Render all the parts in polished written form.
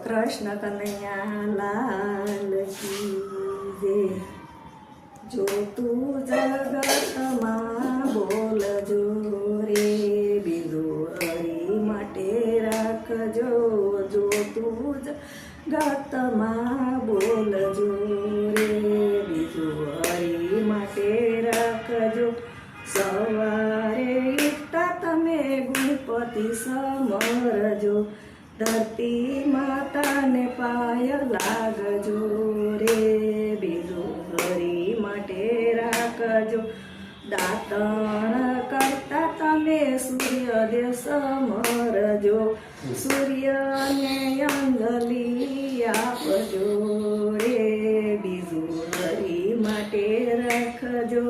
કૃષ્ણ કનૈયા લાલ કી જય। જો તું જગતમાં બોલજો રે, બીજું હરી માટે રાખજો। જો તું જગતમાં બોલજો રે, બીજું હરી માટે રાખજો। સવારે ઉઠતા તમે ગણપતિ સમરજો, ધરતી માતાને પાય લાગજો રે, બીજું હરી માટે રાખજો। દાતણ કરતા તમે સૂર્યદેવ સમરજો, સૂર્યને અંજલિ આપજો રે, બીજું હરી માટે રાખજો।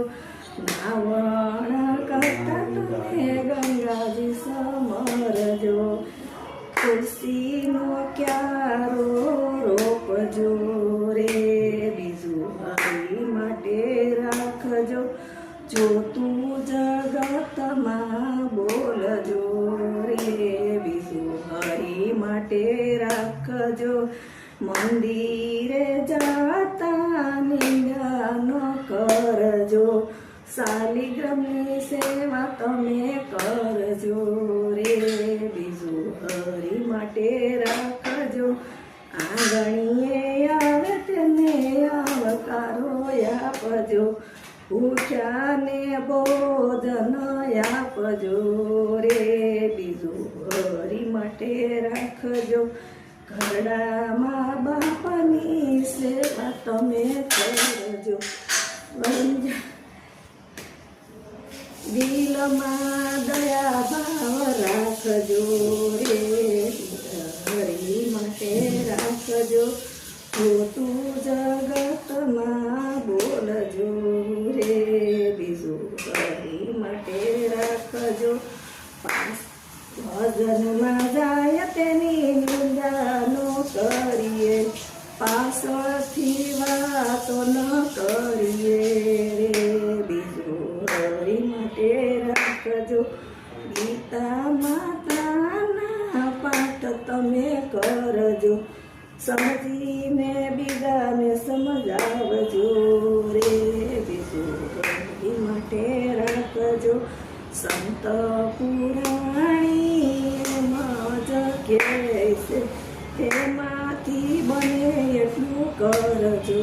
નાવણ કરતા તમે ગંગાજી સમરજો, તુલસીનો ક્યારો રોપજો રે, બીજું હરી માટે રાખજો। જો તું જગતમાં બોલજો રે, બીજું હરી માટે રાખજો। મંદિરે જતા નિંદા ન કરજો, શાલિગ્રામની સેવા તમે કરજો રે, બીજું હરી માટે રાખજો। આંગણીએ આવે તેને આવકારો આપજો, ભૂખ્યાને ભોજન આપજો રે, બીજું હરી માટે રાખજો। ઘરડામાં બાપાની સેવા તમે કરજો, દિલમાં દયા ભાવ રાખજો રે, હરી માટે રાખજો। જો તું જગતમાં બોલજો રે, બીજું હરી માટે રાખજો। ભજનમાં જાય તેની નિંદા ન કરીએ, પાછળથી વાતો ન કરીએ રે, બીજું હરી માટે રાખજો। ગીતા માતાના પાઠ તમે કરજો, સમજીને બીજાને સમજાવજો રે, બીજું હરી માટે રાખજો। સંત પુરાણીમાં જ કહે છે, તેમાંથી બને એટલું કરજો